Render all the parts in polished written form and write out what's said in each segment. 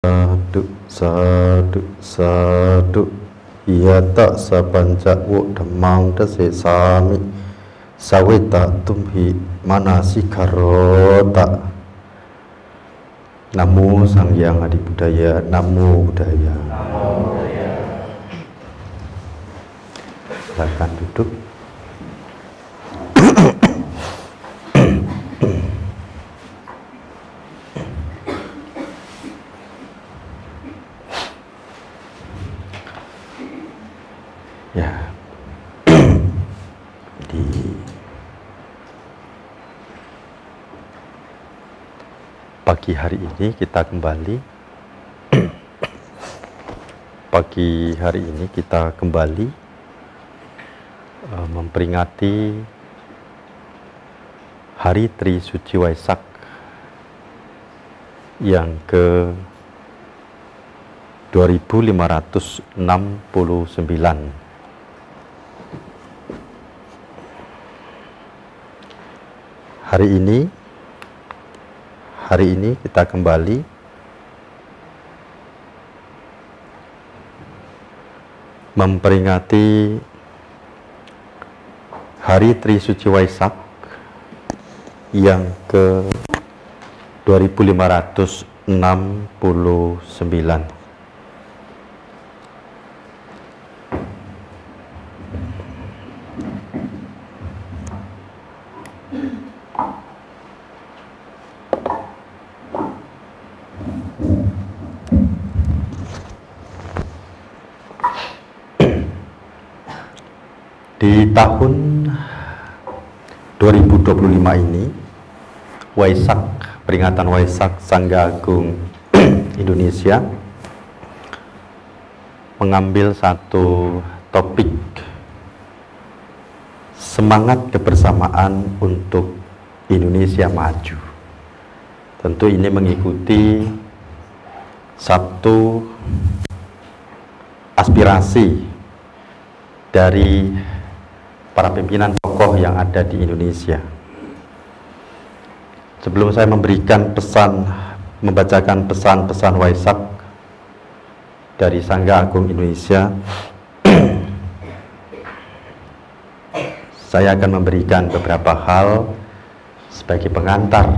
Sadu, sadu, sadu. Yata sapancawo dhammang dasesami saweta tumhi manasikarota. Namo Sang Hyang Adi Budaya, Namo Budaya. Silakan duduk. Ya, di pagi hari ini kita kembali memperingati Hari Tri Suci Waisak yang ke 2569. Hari ini kita kembali memperingati Hari Tri Suci Waisak yang ke 2569. Di tahun 2025 ini, Waisak, peringatan Waisak Sangga Agung Indonesia mengambil satu topik semangat kebersamaan untuk Indonesia maju. Tentu ini mengikuti satu aspirasi dari para pimpinan tokoh yang ada di Indonesia. Sebelum saya membacakan pesan-pesan Waisak dari Sangga Agung Indonesia, saya akan memberikan beberapa hal sebagai pengantar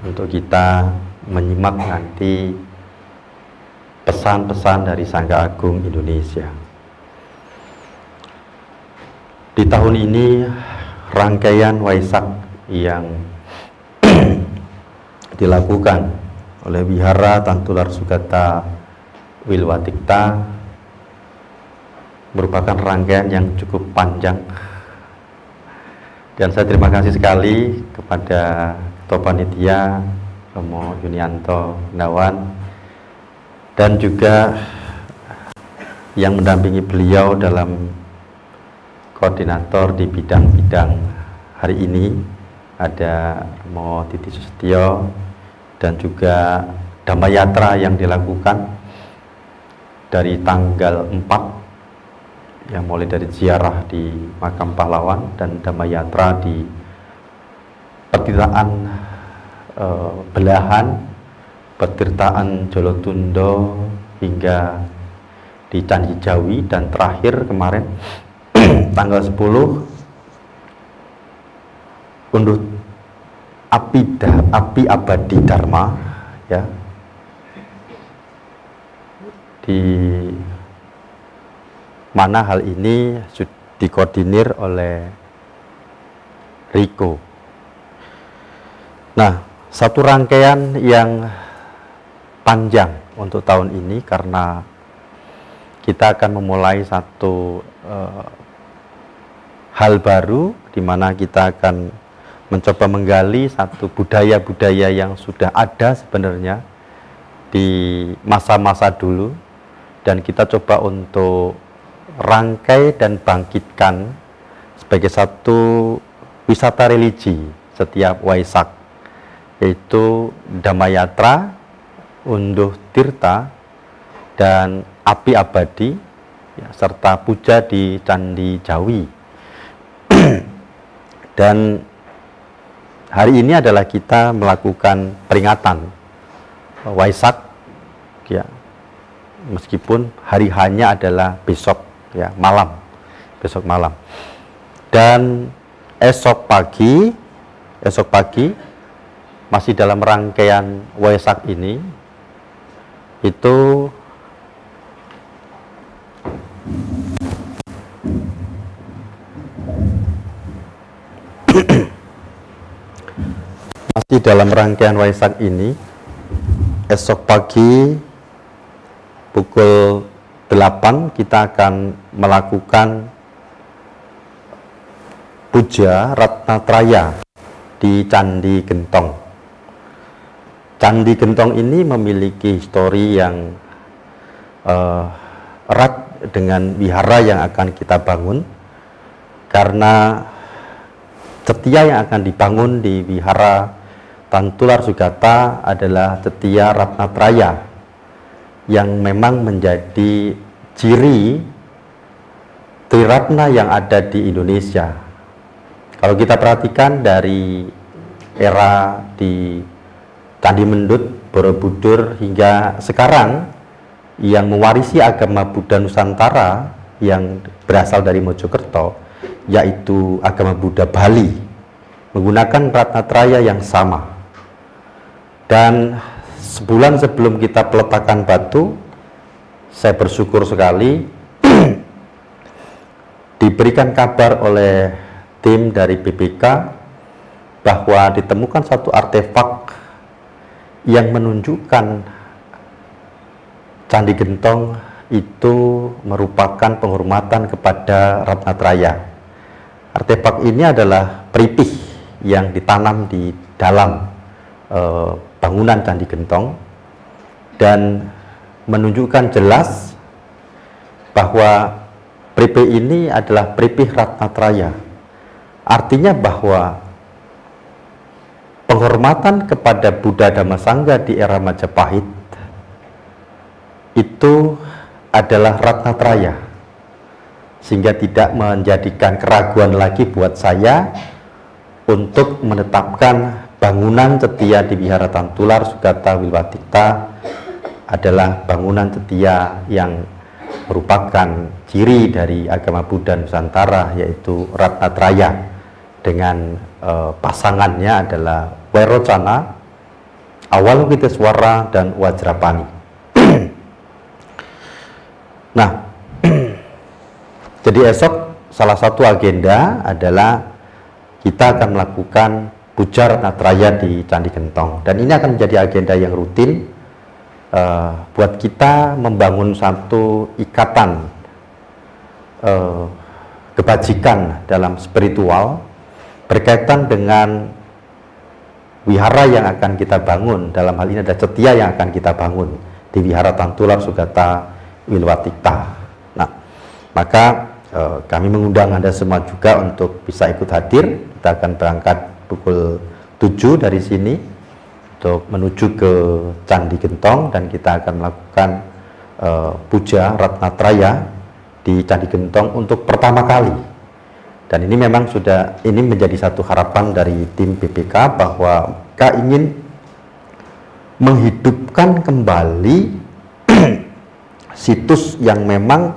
untuk kita menyimak nanti pesan-pesan dari Sangga Agung Indonesia. Di tahun ini, rangkaian Waisak yang dilakukan oleh Wihara Tantular Sugata Wilwatikta merupakan rangkaian yang cukup panjang, dan saya terima kasih sekali kepada Ketua Panitia Romo Yunianto Gunawan dan juga yang mendampingi beliau dalam koordinator di bidang-bidang hari ini, ada Romo Titi Sustio, dan juga Damayatra yang dilakukan dari tanggal 4 yang mulai dari ziarah di Makam Pahlawan dan Damayatra di Pertirtaan Belahan, Pertirtaan Jolotundo hingga di Candi Jawi, dan terakhir kemarin tanggal 10 unduh api abadi Dharma, ya, di mana hal ini dikoordinir oleh Riko. Nah, satu rangkaian yang panjang untuk tahun ini karena kita akan memulai satu hal baru di mana kita akan mencoba menggali satu budaya-budaya yang sudah ada sebenarnya di masa-masa dulu, dan kita coba untuk rangkai dan bangkitkan sebagai satu wisata religi setiap Waisak, yaitu Damayatra, Unduh Tirta, dan Api Abadi, ya, serta puja di Candi Jawi. Dan hari ini adalah kita melakukan peringatan Waisak, ya, meskipun hari hanya adalah besok ya, besok malam. Dan esok pagi masih dalam rangkaian Waisak ini itu masih dalam rangkaian Waisak ini, esok pagi pukul 8 kita akan melakukan puja Ratnatraya di Candi Gentong. Candi Gentong ini memiliki histori yang erat dengan wihara yang akan kita bangun, karena setia yang akan dibangun di wihara Tantular Sugata adalah setia Ratnatraya yang memang menjadi ciri Triratna yang ada di Indonesia. Kalau kita perhatikan dari era di Candi Mendut, Borobudur hingga sekarang, yang mewarisi agama Buddha Nusantara yang berasal dari Mojokerto, yaitu agama Buddha Bali, menggunakan Ratnatraya yang sama. Dan sebulan sebelum kita peletakan batu, saya bersyukur sekali diberikan kabar oleh tim dari BPK bahwa ditemukan satu artefak yang menunjukkan Candi Gentong itu merupakan penghormatan kepada Ratnatraya. Artefak ini adalah peripih yang ditanam di dalam bangunan Candi Gentong dan menunjukkan jelas bahwa peripih ini adalah peripih Ratnatraya. Artinya bahwa penghormatan kepada Buddha Dhamma Sangha di era Majapahit itu adalah Ratnatraya, sehingga tidak menjadikan keraguan lagi buat saya untuk menetapkan bangunan setia di Wihara Tantular Sugata Wilwatikta adalah bangunan setia yang merupakan ciri dari agama Buddha Nusantara, yaitu Ratnatraya, dengan pasangannya adalah Wairocana, Awalokiteswara, dan Wajrapani. Nah, jadi esok salah satu agenda adalah kita akan melakukan puja Ratnatraya di Candi Gentong, dan ini akan menjadi agenda yang rutin buat kita membangun satu ikatan kebajikan dalam spiritual berkaitan dengan wihara yang akan kita bangun. Dalam hal ini ada setia yang akan kita bangun di Wihara Tantular Sugata Wilwatikta. Nah, maka kami mengundang Anda semua juga untuk bisa ikut hadir. Kita akan berangkat pukul 7 dari sini untuk menuju ke Candi Gentong, dan kita akan melakukan puja Ratnatraya di Candi Gentong untuk pertama kali. Dan ini memang ini menjadi satu harapan dari tim BPK bahwa kita ingin menghidupkan kembali situs yang memang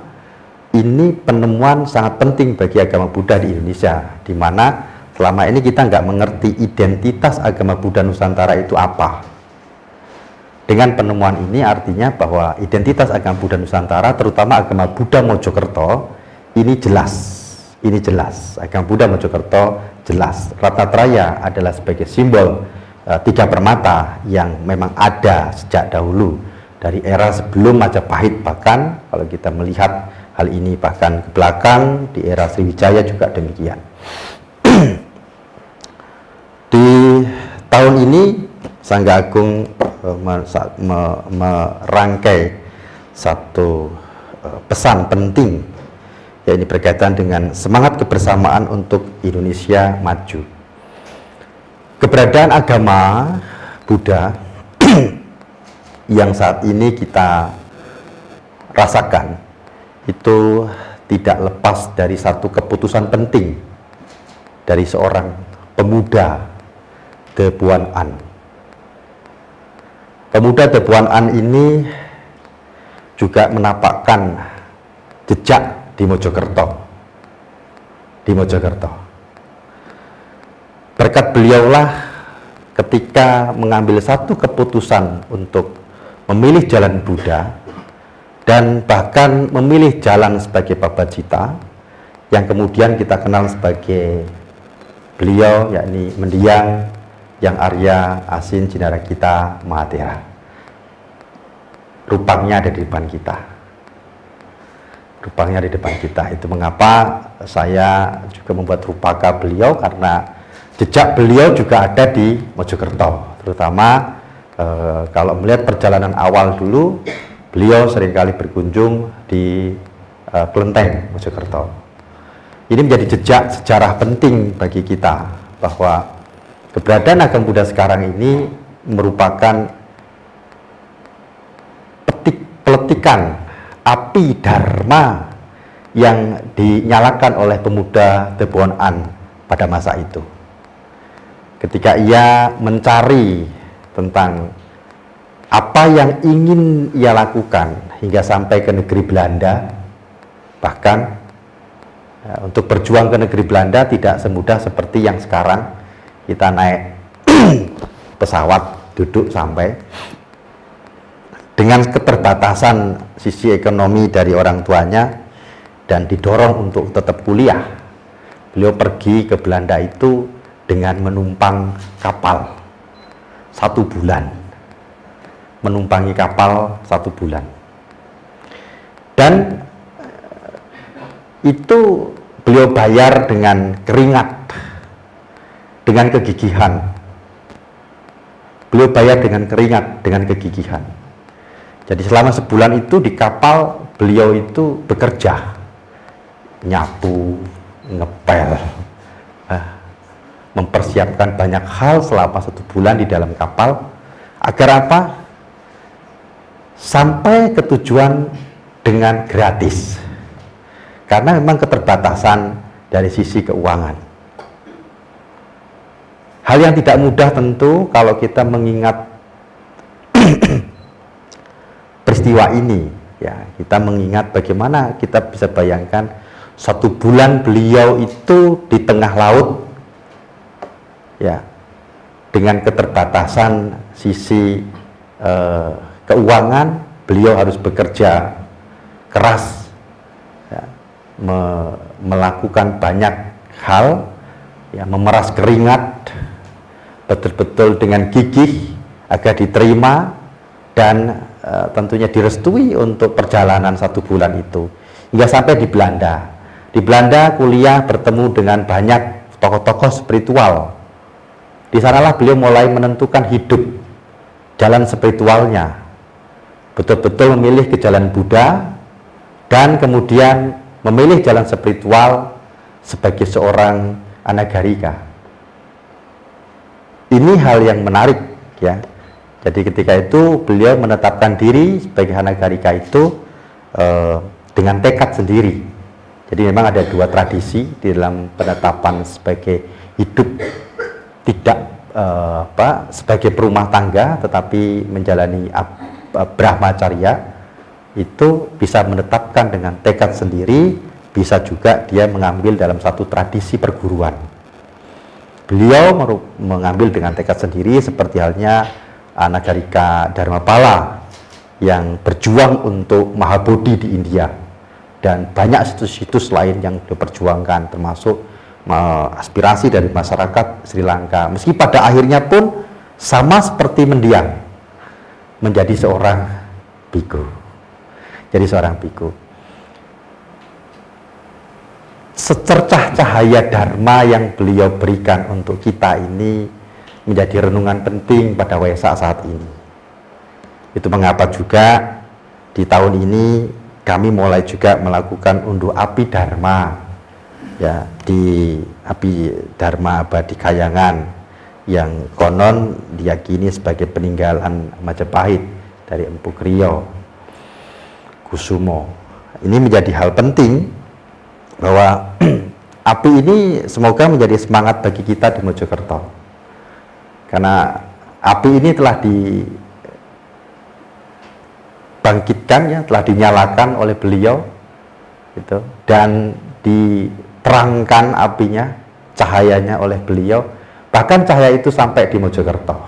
ini penemuan sangat penting bagi agama Buddha di Indonesia, di mana selama ini kita nggak mengerti identitas agama Buddha Nusantara itu apa. Dengan penemuan ini artinya bahwa identitas agama Buddha Nusantara, terutama agama Buddha Mojokerto, ini jelas. Agama Buddha Mojokerto jelas. Ratnatraya adalah sebagai simbol tiga permata yang memang ada sejak dahulu, dari era sebelum Majapahit. Bahkan kalau kita melihat hal ini bahkan ke belakang, di era Sriwijaya juga demikian. Di tahun ini Sangga Agung merangkai satu pesan penting, yaitu berkaitan dengan semangat kebersamaan untuk Indonesia maju. Keberadaan agama Buddha yang saat ini kita rasakan itu tidak lepas dari satu keputusan penting dari seorang pemuda De Buan An. Pemuda De Buan An ini juga menapakkan jejak di Mojokerto. Berkat beliaulah ketika mengambil satu keputusan untuk memilih jalan Buddha dan bahkan memilih jalan sebagai Babajita yang kemudian kita kenal sebagai beliau, yakni mendiang Yang Arya Asin Jinarakita Mahathera. Rupangnya ada di depan kita. Itu mengapa saya juga membuat rupaka beliau, karena jejak beliau juga ada di Mojokerto. Terutama kalau melihat perjalanan awal dulu, beliau seringkali berkunjung di Klenteng Mojokerto. Ini menjadi jejak sejarah penting bagi kita, bahwa keberadaan agama Buddha sekarang ini merupakan peletikan api Dharma yang dinyalakan oleh pemuda Teboan An pada masa itu. Ketika ia mencari tentang apa yang ingin ia lakukan hingga sampai ke negeri Belanda, bahkan untuk berjuang ke negeri Belanda tidak semudah seperti yang sekarang kita naik pesawat, duduk sampai. Dengan keterbatasan sisi ekonomi dari orang tuanya dan didorong untuk tetap kuliah, beliau pergi ke Belanda itu dengan menumpang kapal 1 bulan, menumpangi kapal 1 bulan, dan itu beliau bayar dengan keringat, dengan kegigihan. Beliau bayar dengan keringat, dengan kegigihan. Jadi selama sebulan itu di kapal beliau itu bekerja, nyapu, ngepel, mempersiapkan banyak hal selama 1 bulan di dalam kapal. Agar apa? Sampai ke tujuan dengan gratis. Karena memang keterbatasan dari sisi keuangan. Hal yang tidak mudah tentu kalau kita mengingat peristiwa ini, ya, kita mengingat bagaimana kita bisa bayangkan 1 bulan beliau itu di tengah laut, ya, dengan keterbatasan sisi keuangan, beliau harus bekerja keras, ya, melakukan banyak hal, ya, memeras keringat betul-betul dengan gigih agar diterima dan tentunya direstui untuk perjalanan 1 bulan itu hingga sampai di Belanda. Di Belanda kuliah, bertemu dengan banyak tokoh-tokoh spiritual. Di sanalah beliau mulai menentukan hidup, jalan spiritualnya, betul-betul memilih ke jalan Buddha dan kemudian memilih jalan spiritual sebagai seorang anagarika. Ini hal yang menarik, ya. Jadi ketika itu beliau menetapkan diri sebagai anagarika itu dengan tekad sendiri. Jadi memang ada 2 tradisi di dalam penetapan sebagai hidup, tidak sebagai perumah tangga tetapi menjalani brahmacharya, itu bisa menetapkan dengan tekad sendiri, bisa juga dia mengambil dalam satu tradisi perguruan. Beliau mengambil dengan tekad sendiri seperti halnya Anagarika Dharmapala yang berjuang untuk Mahabodhi di India, dan banyak situs-situs lain yang diperjuangkan, termasuk aspirasi dari masyarakat Sri Lanka. Meski pada akhirnya pun sama seperti mendiang, menjadi seorang biku. Jadi seorang biku. Secercah cahaya Dharma yang beliau berikan untuk kita ini menjadi renungan penting pada Wesak saat ini. Itu mengapa juga di tahun ini kami mulai juga melakukan unduh api Dharma, ya, di api Dharma Abadi Kayangan yang konon diyakini sebagai peninggalan Majapahit dari Empu Kriyo Kusumo. Ini menjadi hal penting bahwa api ini semoga menjadi semangat bagi kita di Mojokerto. Karena api ini telah dibangun dibangkitkan, ya, telah dinyalakan oleh beliau, gitu, dan diterangkan apinya, cahayanya oleh beliau, bahkan cahaya itu sampai di Mojokerto.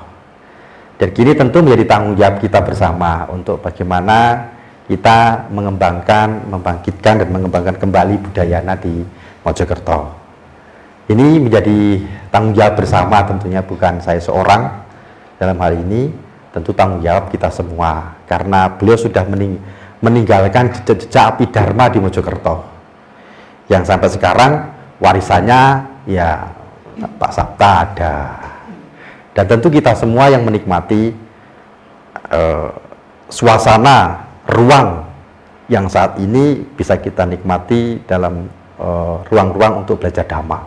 Dan kini tentu menjadi tanggung jawab kita bersama untuk bagaimana kita mengembangkan, membangkitkan dan mengembangkan kembali budayana di Mojokerto. Ini menjadi tanggung jawab bersama tentunya, bukan saya seorang dalam hal ini, tentu tanggung jawab kita semua, karena beliau sudah meninggalkan jejak-jejak api Dharma di Mojokerto yang sampai sekarang warisannya ya Pak Sabta ada, dan tentu kita semua yang menikmati suasana ruang yang saat ini bisa kita nikmati dalam ruang-ruang untuk belajar Dhamma.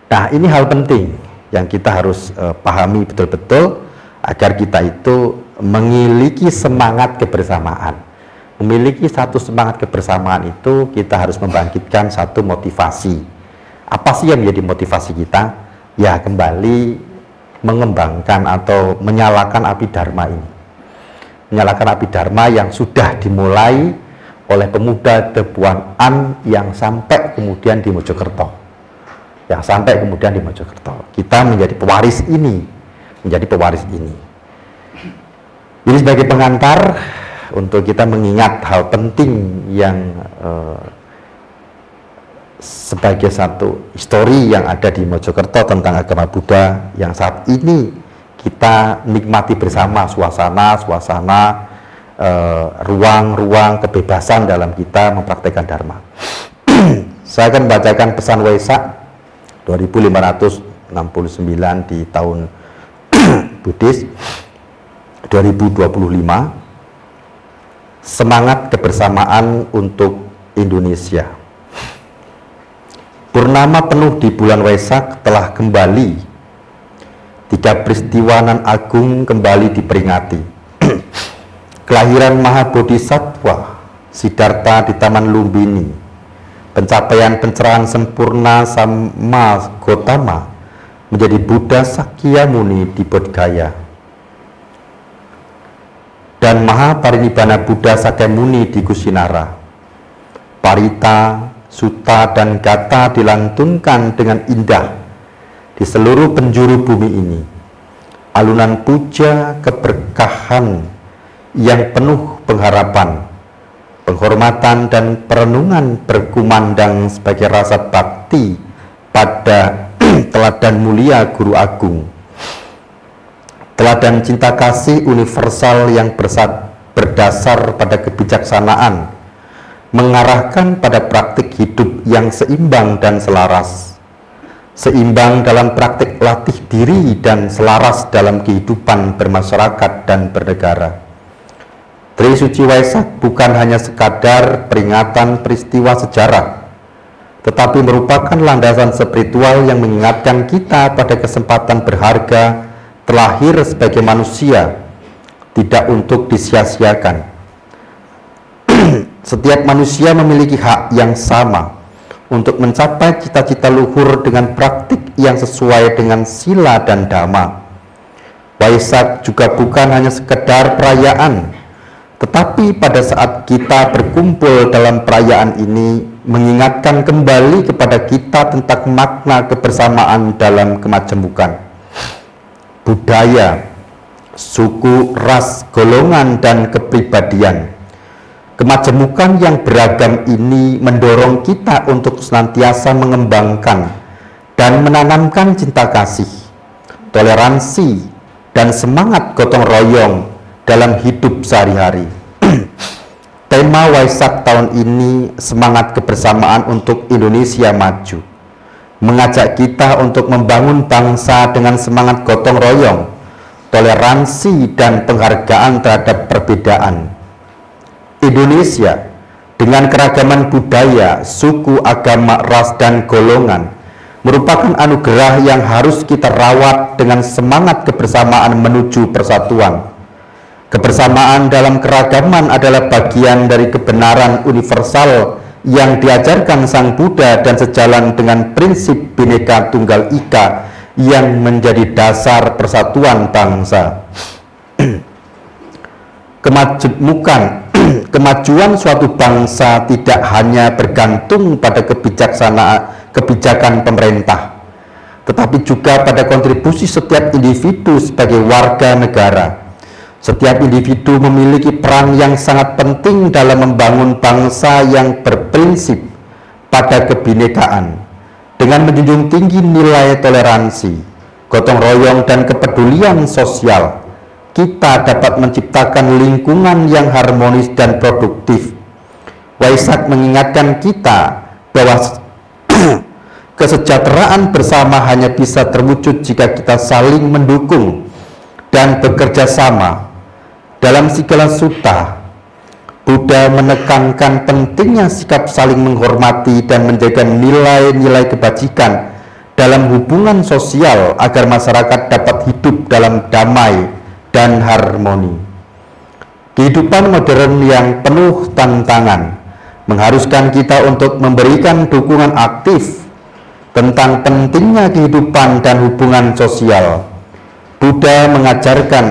Nah, ini hal penting yang kita harus pahami betul-betul agar kita itu memiliki semangat kebersamaan. Memiliki satu semangat kebersamaan itu kita harus membangkitkan satu motivasi. Apa sih yang menjadi motivasi kita? Ya, kembali mengembangkan atau menyalakan api Dharma ini. Menyalakan api Dharma yang sudah dimulai oleh pemuda Debuan An yang sampai kemudian di Mojokerto. Kita menjadi pewaris ini, Ini sebagai pengantar untuk kita mengingat hal penting yang sebagai satu histori yang ada di Mojokerto tentang agama Buddha yang saat ini kita nikmati bersama, suasana ruang-ruang kebebasan dalam kita mempraktekkan Dharma. Saya akan membacakan pesan Waisak 2569 di tahun Buddhis 2025, semangat kebersamaan untuk Indonesia. Purnama penuh di bulan Waisak telah kembali. 3 peristiwa nan agung kembali diperingati. Kelahiran Maha Bodhisattva Siddhartha di Taman Lumbini, pencapaian pencerahan sempurna sama Gotama menjadi Buddha Sakyamuni di Bodhgaya, dan Maha Parinibbana Buddha Sakyamuni di Kusinara. Parita, Sutta, dan Gata dilantunkan dengan indah di seluruh penjuru bumi ini. Alunan puja keberkahan yang penuh pengharapan, penghormatan, dan perenungan berkumandang sebagai rasa bakti pada teladan mulia Guru Agung. Teladan cinta kasih universal yang berdasar pada kebijaksanaan, mengarahkan pada praktik hidup yang seimbang dan selaras. Seimbang dalam praktik latih diri dan selaras dalam kehidupan bermasyarakat dan bernegara. Tri Suci Waisak bukan hanya sekadar peringatan peristiwa sejarah, tetapi merupakan landasan spiritual yang mengingatkan kita pada kesempatan berharga terlahir sebagai manusia, tidak untuk disia-siakan. Setiap manusia memiliki hak yang sama untuk mencapai cita-cita luhur dengan praktik yang sesuai dengan sila dan dhamma. Waisak juga bukan hanya sekedar perayaan, tetapi pada saat kita berkumpul dalam perayaan ini mengingatkan kembali kepada kita tentang makna kebersamaan dalam kemajemukan. Budaya, suku, ras, golongan, dan kepribadian. Kemajemukan yang beragam ini mendorong kita untuk senantiasa mengembangkan dan menanamkan cinta kasih, toleransi, dan semangat gotong royong dalam hidup sehari-hari. Tema Waisak tahun ini semangat kebersamaan untuk Indonesia maju, mengajak kita untuk membangun bangsa dengan semangat gotong royong, toleransi, dan penghargaan terhadap perbedaan. Indonesia dengan keragaman budaya, suku, agama, ras, dan golongan merupakan anugerah yang harus kita rawat dengan semangat kebersamaan menuju persatuan. Kebersamaan dalam keragaman adalah bagian dari kebenaran universal yang diajarkan Sang Buddha dan sejalan dengan prinsip Bhinneka Tunggal Ika yang menjadi dasar persatuan bangsa. kemajemukan kemajuan suatu bangsa tidak hanya bergantung pada kebijakan pemerintah, tetapi juga pada kontribusi setiap individu sebagai warga negara. Setiap individu memiliki peran yang sangat penting dalam membangun bangsa yang berprinsip pada kebinekaan, dengan menjunjung tinggi nilai toleransi, gotong royong, dan kepedulian sosial. Kita dapat menciptakan lingkungan yang harmonis dan produktif. Waisak mengingatkan kita bahwa kesejahteraan bersama hanya bisa terwujud jika kita saling mendukung dan bekerja sama. Dalam segala sutta, Buddha menekankan pentingnya sikap saling menghormati dan menjaga nilai-nilai kebajikan dalam hubungan sosial agar masyarakat dapat hidup dalam damai dan harmoni. Kehidupan modern yang penuh tantangan mengharuskan kita untuk memberikan dukungan aktif tentang pentingnya kehidupan dan hubungan sosial. Buddha mengajarkan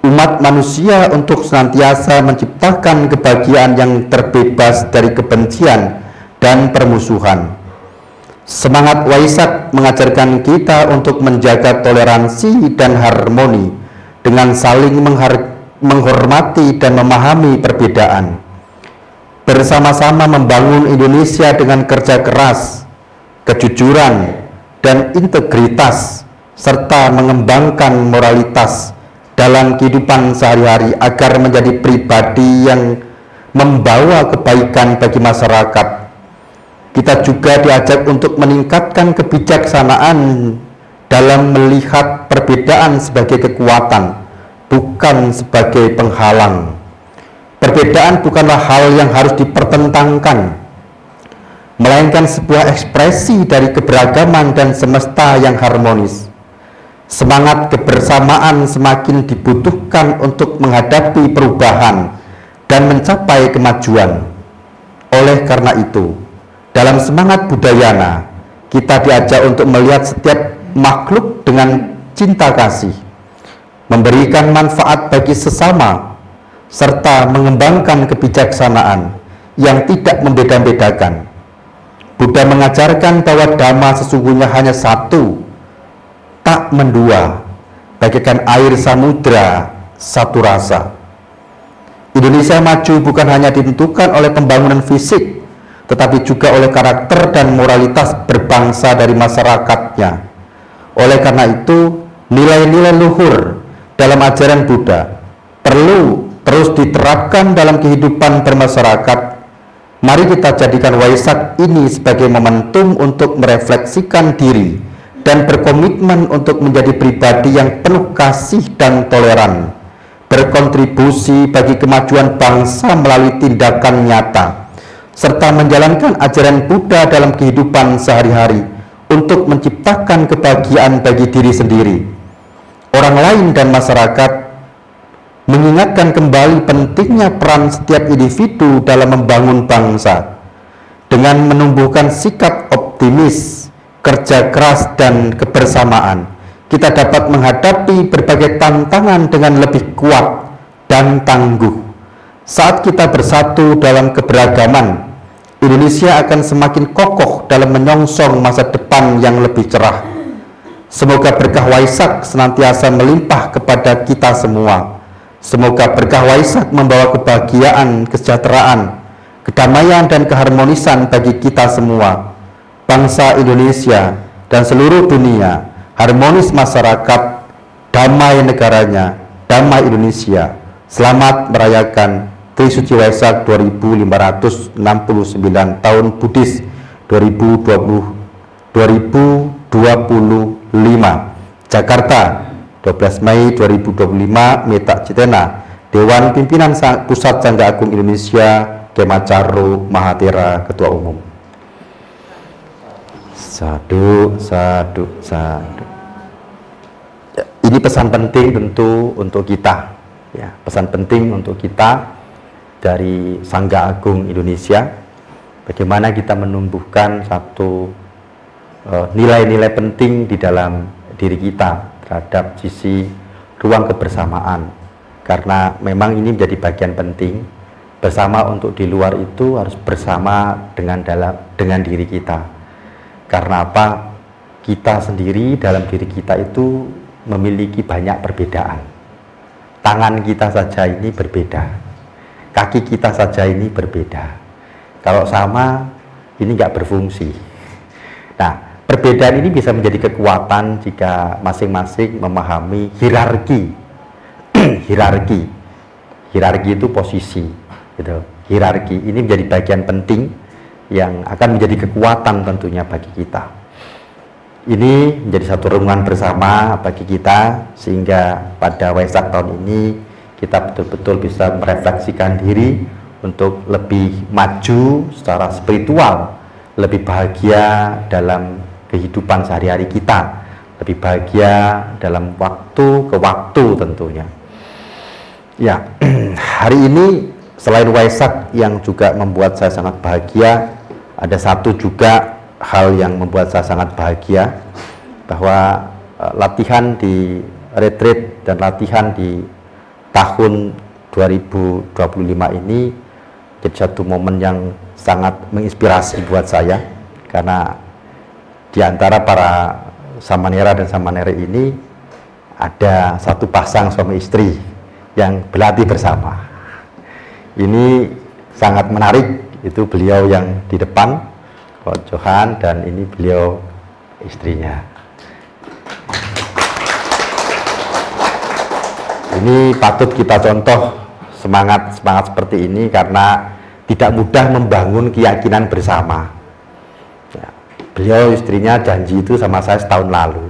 umat manusia untuk senantiasa menciptakan kebahagiaan yang terbebas dari kebencian dan permusuhan. Semangat Waisak mengajarkan kita untuk menjaga toleransi dan harmoni dengan saling menghormati dan memahami perbedaan. Bersama-sama membangun Indonesia dengan kerja keras, kejujuran, dan integritas, serta mengembangkan moralitas dalam kehidupan sehari-hari agar menjadi pribadi yang membawa kebaikan bagi masyarakat. Kita juga diajak untuk meningkatkan kebijaksanaan dalam melihat perbedaan sebagai kekuatan, bukan sebagai penghalang. Perbedaan bukanlah hal yang harus dipertentangkan, melainkan sebuah ekspresi dari keberagaman dan semesta yang harmonis. Semangat kebersamaan semakin dibutuhkan untuk menghadapi perubahan dan mencapai kemajuan. Oleh karena itu, dalam semangat Budayana, kita diajak untuk melihat setiap makhluk dengan cinta kasih, memberikan manfaat bagi sesama, serta mengembangkan kebijaksanaan yang tidak membeda-bedakan. Buddha mengajarkan bahwa dhamma sesungguhnya hanya satu, tak mendua, bagaikan air samudra, satu rasa. Indonesia maju bukan hanya ditentukan oleh pembangunan fisik, tetapi juga oleh karakter dan moralitas berbangsa dari masyarakatnya. Oleh karena itu, nilai-nilai luhur dalam ajaran Buddha perlu terus diterapkan dalam kehidupan bermasyarakat. Mari kita jadikan Waisak ini sebagai momentum untuk merefleksikan diri dan berkomitmen untuk menjadi pribadi yang penuh kasih dan toleran, berkontribusi bagi kemajuan bangsa melalui tindakan nyata, serta menjalankan ajaran Buddha dalam kehidupan sehari-hari untuk menciptakan kebahagiaan bagi diri sendiri, orang lain, dan masyarakat. Mengingatkan kembali pentingnya peran setiap individu dalam membangun bangsa. Dengan menumbuhkan sikap optimis, kerja keras, dan kebersamaan, kita dapat menghadapi berbagai tantangan dengan lebih kuat dan tangguh. Saat kita bersatu dalam keberagaman, Indonesia akan semakin kokoh dalam menyongsong masa depan yang lebih cerah. Semoga berkah Waisak senantiasa melimpah kepada kita semua. Semoga berkah Waisak membawa kebahagiaan, kesejahteraan, kedamaian, dan keharmonisan bagi kita semua, bangsa Indonesia dan seluruh dunia. Harmonis masyarakat, damai negaranya, damai Indonesia. Selamat merayakan Trisuci Waisak 2569 tahun Buddhis 2025. Jakarta, 12 Mei 2025, Meta Citena, Dewan Pimpinan Pusat Sangga Agung Indonesia, Kemacaro Mahatera, Ketua Umum. Sadu, sadu, sadu. Ya, ini pesan penting tentu untuk kita, ya, pesan penting untuk kita dari Sangga Agung Indonesia, bagaimana kita menumbuhkan satu nilai-nilai penting di dalam diri kita terhadap sisi ruang kebersamaan, karena memang ini menjadi bagian penting. Bersama untuk di luar itu harus bersama dengan diri kita. Karena apa? Kita sendiri dalam diri kita itu memiliki banyak perbedaan. Tangan kita saja ini berbeda, kaki kita saja ini berbeda. Kalau sama, ini nggak berfungsi. Nah, perbedaan ini bisa menjadi kekuatan jika masing-masing memahami hierarki. Hierarki itu posisi, gitu. Hierarki ini menjadi bagian penting yang akan menjadi kekuatan tentunya bagi kita. Ini menjadi satu renungan bersama bagi kita, sehingga pada Waisak tahun ini kita betul-betul bisa merefleksikan diri untuk lebih maju secara spiritual, lebih bahagia dalam kehidupan sehari-hari kita, lebih bahagia dalam waktu ke waktu tentunya. Ya, hari ini selain Waisak yang juga membuat saya sangat bahagia, ada satu juga hal yang membuat saya sangat bahagia, bahwa latihan di retreat dan latihan di tahun 2025 ini jadi satu momen yang sangat menginspirasi buat saya, karena di antara para samanera dan samaneri ini ada satu pasang suami istri yang berlatih bersama. Ini sangat menarik, itu beliau yang di depan, Pak Johan, dan ini beliau istrinya. Ini patut kita contoh semangat seperti ini, karena tidak mudah membangun keyakinan bersama. Ya, beliau istrinya janji itu sama saya setahun lalu.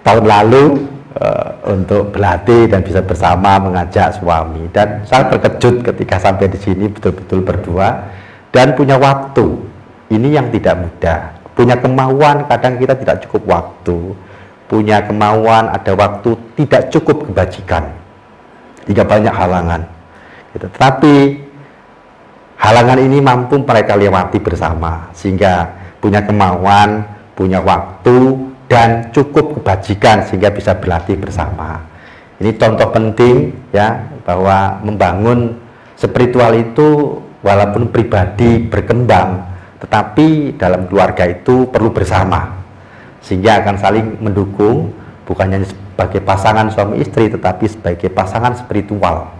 Tahun lalu untuk berlatih dan bisa bersama mengajak suami, dan saya terkejut ketika sampai di sini betul-betul berdua dan punya waktu. Ini yang tidak mudah. Punya kemauan, kadang kita tidak cukup waktu. Punya kemauan, ada waktu, tidak cukup kebajikan. Tidak banyak halangan. Gitu. Tetapi halangan ini mampu mereka lewati bersama, sehingga punya kemauan, punya waktu, dan cukup kebajikan sehingga bisa berlatih bersama. Ini contoh penting ya, bahwa membangun spiritual itu walaupun pribadi berkembang, tetapi dalam keluarga itu perlu bersama, sehingga akan saling mendukung, bukan hanya sebagai pasangan suami istri, tetapi sebagai pasangan spiritual.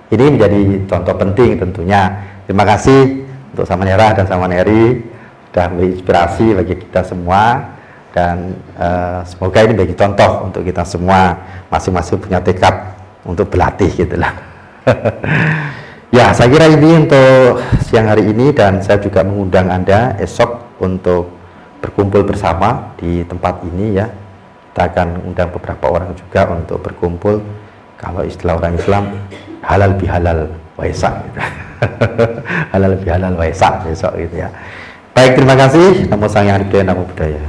Ini menjadi contoh penting tentunya. Terima kasih untuk Samanera dan Samaneri sudah menginspirasi bagi kita semua, dan semoga ini bagi contoh untuk kita semua, masing-masing punya tekad untuk berlatih gitulah. Ya, saya kira ini untuk siang hari ini, dan saya juga mengundang Anda esok untuk berkumpul bersama di tempat ini ya. Kita akan undang beberapa orang juga untuk berkumpul, kalau istilah orang Islam halal bihalal Waisak gitu. Halal bihalal Waisak besok gitu ya. Baik, terima kasih. Namo Sang Hyang Budaya, Namo Buddhaya.